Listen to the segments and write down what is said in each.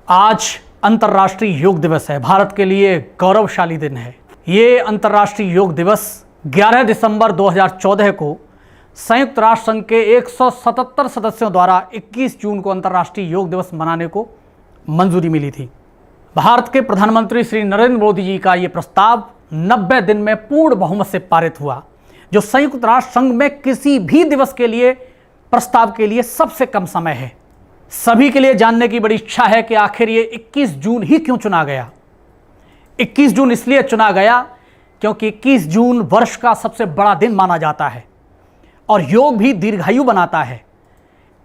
आज अंतर्राष्ट्रीय योग दिवस है। भारत के लिए गौरवशाली दिन है। ये अंतर्राष्ट्रीय योग दिवस 11 दिसंबर 2014 को संयुक्त राष्ट्र संघ के 177 सदस्यों द्वारा 21 जून को अंतर्राष्ट्रीय योग दिवस मनाने को मंजूरी मिली थी। भारत के प्रधानमंत्री श्री नरेंद्र मोदी जी का ये प्रस्ताव 90 दिन में पूर्ण बहुमत से पारित हुआ, जो संयुक्त राष्ट्र संघ में किसी भी दिवस के लिए प्रस्ताव के लिए सबसे कम समय है। सभी के लिए जानने की बड़ी इच्छा है कि आखिर ये 21 जून ही क्यों चुना गया। 21 जून इसलिए चुना गया क्योंकि 21 जून वर्ष का सबसे बड़ा दिन माना जाता है और योग भी दीर्घायु बनाता है।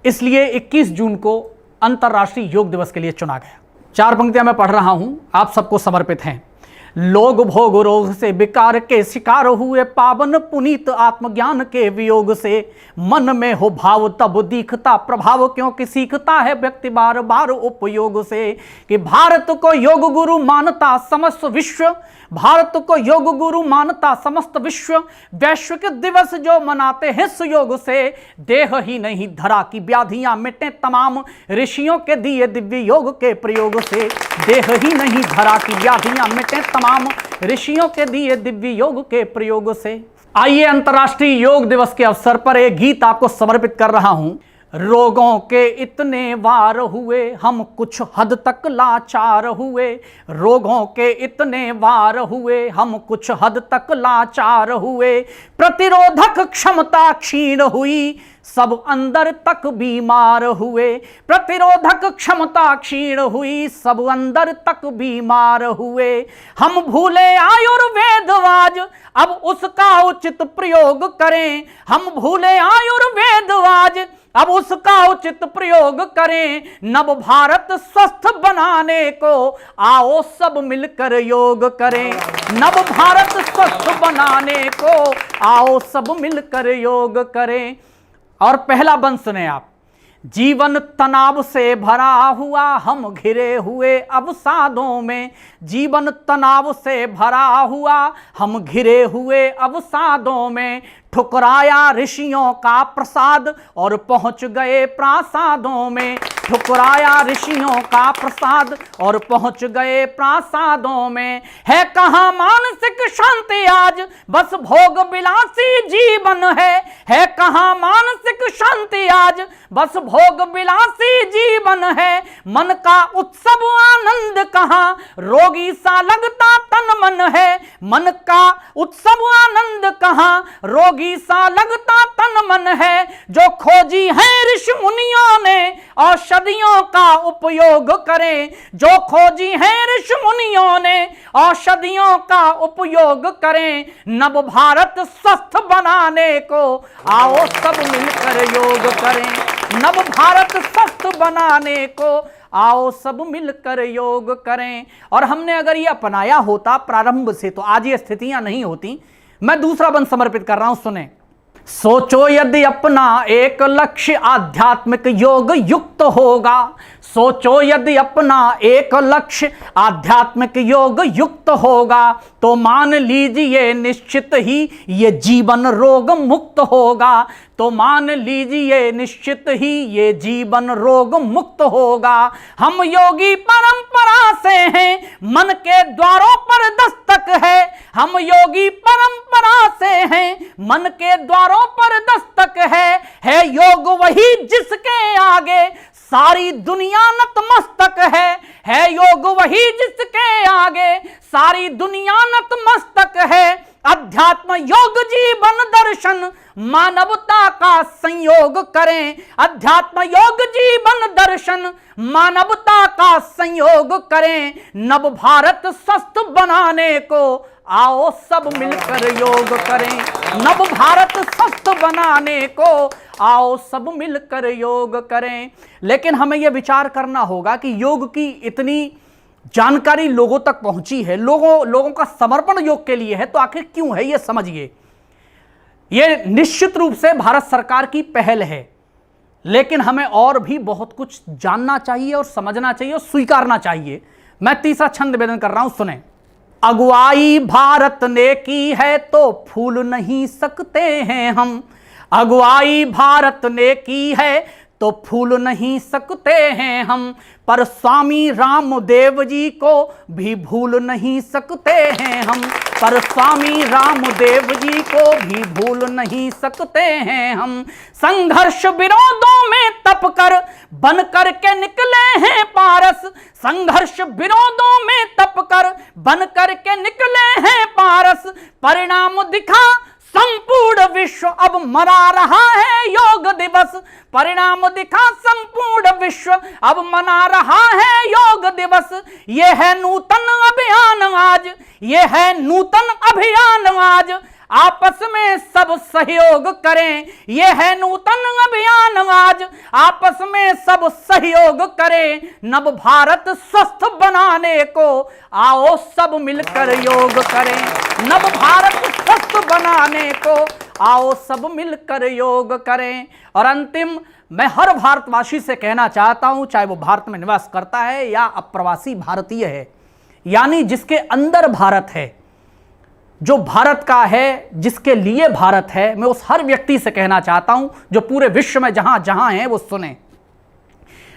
इसलिए 21 जून को अंतर्राष्ट्रीय योग दिवस के लिए चुना गया। 4 पंक्तियां मैं पढ़ रहा हूं, आप सबको समर्पित हैं। लोग भोग रोग से विकार के शिकार हुए, पावन पुनीत आत्मज्ञान के वियोग से मन में हो भाव तब दिखता प्रभाव, क्योंकि सीखता है व्यक्ति बार बार उपयोग से। कि भारत को योग गुरु मानता समस्त विश्व, भारत को योग गुरु मानता समस्त विश्व, वैश्विक दिवस जो मनाते हैं सुयोग से। देह ही नहीं धरा की व्याधियां मिटे तमाम, ऋषियों के दिए दिव्य योग के प्रयोग से। देह ही नहीं धरा की व्याधियां मिटे तमाम, ऋषियों के दिए दिव्य योग के प्रयोग से। आइए अंतर्राष्ट्रीय योग दिवस के अवसर पर एक गीत आपको समर्पित कर रहा हूं। रोगों के इतने वार हुए, हम कुछ हद तक लाचार हुए। रोगों के इतने वार हुए, हम कुछ हद तक लाचार हुए। प्रतिरोधक क्षमता क्षीण हुई, सब अंदर तक बीमार हुए। प्रतिरोधक क्षमता क्षीण हुई, सब अंदर तक बीमार हुए। हम भूले आयुर्वेदवाज, अब उसका उचित प्रयोग करें। हम भूले आयुर्वेदवाज, अब उसका उचित प्रयोग करें। नव भारत स्वस्थ बनाने को आओ सब मिलकर योग करें। नव भारत स्वस्थ बनाने को आओ सब मिलकर योग करें। और पहला बंद सुने आप। जीवन तनाव से भरा हुआ, हम घिरे हुए अवसादों में। जीवन तनाव से भरा हुआ, हम घिरे हुए अवसादों में। ठुकराया ऋषियों का प्रसाद और पहुंच गए प्रासादों में। ठुकराया ऋषियों का प्रसाद और पहुंच गए प्रासादों में। है कहाँ मानसिक शांति आज, बस भोग विलासी जीवन है। है कहाँ मानसिक शांति आज, बस भोग विलासी जीवन है। मन का उत्सव आनंद कहाँ, रोगी सा लगता तन मन है। मन का उत्सव आनंद कहाँ, रोगी सा लगता तन मन है। जो खोजी है ऋषि मुनियों ने, औषधियों का उपयोग करें। जो खोजी है ऋषि मुनियों ने, औषधियों का उपयोग करें। नव भारत स्वस्थ बनाने को आओ सब मिलकर योग करें। नव भारत स्वस्थ बनाने को आओ सब मिलकर योग करें। और हमने अगर ये अपनाया होता प्रारंभ से तो आज ये स्थितियां नहीं होती। मैं दूसरा बंद समर्पित कर रहा हूं, सुने। सोचो यदि अपना एक लक्ष्य आध्यात्मिक योग युक्त होगा। सोचो यदि अपना एक लक्ष्य आध्यात्मिक योग युक्त होगा, तो मान लीजिए निश्चित ही ये जीवन रोग मुक्त होगा। तो मान लीजिए निश्चित ही ये जीवन रोग मुक्त होगा। हम योगी परंपरा से हैं, मन के द्वारों पर दस्तक है। हम योगी परंपरा से हैं, मन के द्वारों पर दस्तक है योग वही जिसके आगे सारी दुनिया नतमस्तक है योग वही जिसके आगे सारी दुनिया नतमस्तक है। अध्यात्म योग जीवन दर्शन मानवता का संयोग करें। अध्यात्म योग जीवन दर्शन मानवता का संयोग करें। नव भारत स्वस्थ बनाने को आओ सब मिलकर योग करें। नव भारत स्वस्थ बनाने को आओ सब मिलकर योग करें। लेकिन हमें यह विचार करना होगा कि योग की इतनी जानकारी लोगों तक पहुंची है, लोगों का समर्पण योग के लिए है, तो आखिर क्यों है यह समझिए। यह निश्चित रूप से भारत सरकार की पहल है, लेकिन हमें और भी बहुत कुछ जानना चाहिए और समझना चाहिए और स्वीकारना चाहिए। मैं तीसरा छंद निवेदन कर रहा हूं, सुने। अगुवाई भारत ने की है तो भूल नहीं सकते हैं हम। अगुवाई भारत ने की है तो फूल नहीं सकते हैं हम, पर स्वामी रामदेव जी को भी भूल नहीं सकते हैं हम, पर स्वामी रामदेव जी को भी भूल नहीं सकते हैं हम। संघर्ष विरोधों में तप कर बन कर के निकले हैं पारस, संघर्ष विरोधों में तप कर बन कर के निकले हैं पारस। परिणाम दिखा संपूर्ण विश्व अब मना रहा है योग दिवस, परिणाम दिखा संपूर्ण विश्व अब मना रहा है योग दिवस। ये है नूतन अभियान आज, ये है नूतन अभियान आज, आपस में सब सहयोग करें। ये है नूतन अभियान आज, आपस में सब सहयोग करें। नव भारत स्वस्थ बनाने को आओ सब मिलकर योग करें, नव भारत स्वस्थ बनाने को आओ सब मिलकर योग करें। और अंतिम मैं हर भारतवासी से कहना चाहता हूं, चाहे वो भारत में निवास करता है या अप्रवासी भारतीय है, यानी जिसके अंदर भारत है, जो भारत का है, जिसके लिए भारत है, मैं उस हर व्यक्ति से कहना चाहता हूं जो पूरे विश्व में जहां जहां है वो सुने।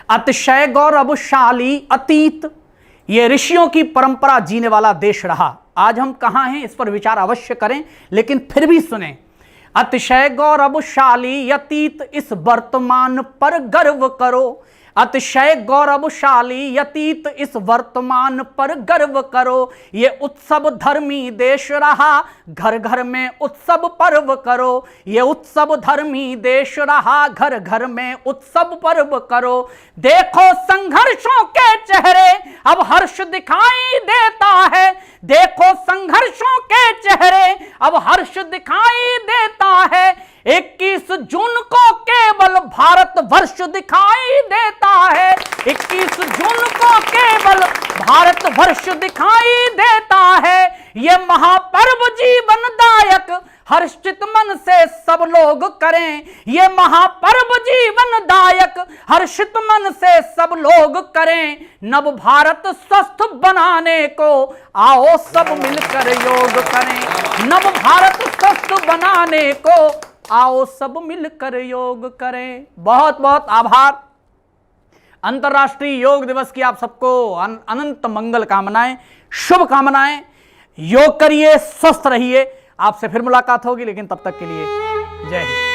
अतिशय गौरवशाली अतीत ये ऋषियों की परंपरा जीने वाला देश रहा। आज हम कहां हैं इस पर विचार अवश्य करें, लेकिन फिर भी सुने। अतिशय गौरवशाली अतीत इस वर्तमान पर गर्व करो, अतिशय गौरवशाली अतीत इस वर्तमान पर गर्व करो। ये उत्सव धर्मी देश रहा, घर घर में उत्सव पर्व करो। ये उत्सव धर्मी देश रहा, घर घर में उत्सव पर्व करो। देखो संघर्षों के चेहरे अब हर्ष दिखाई देता है, देखो संघर्षों के चेहरे अब हर्ष दिखाई देता है। 21 जून को केवल भारत वर्ष दिखाई देता है, 21 जून को केवल भारत वर्ष दिखाई देता है। ये महापर्व जीवनदायक हर्षित मन से सब लोग करें, ये महापर्व जीवनदायक हर्षित मन से सब लोग करें। नव भारत स्वस्थ बनाने को आओ सब मिलकर योग करें, नव भारत स्वस्थ बनाने को आओ सब मिलकर योग करें। बहुत बहुत आभार। अंतर्राष्ट्रीय योग दिवस की आप सबको अनंत मंगल कामनाएं, शुभ कामनाएं। योग करिए, स्वस्थ रहिए। आपसे फिर मुलाकात होगी, लेकिन तब तक के लिए जय हिंद।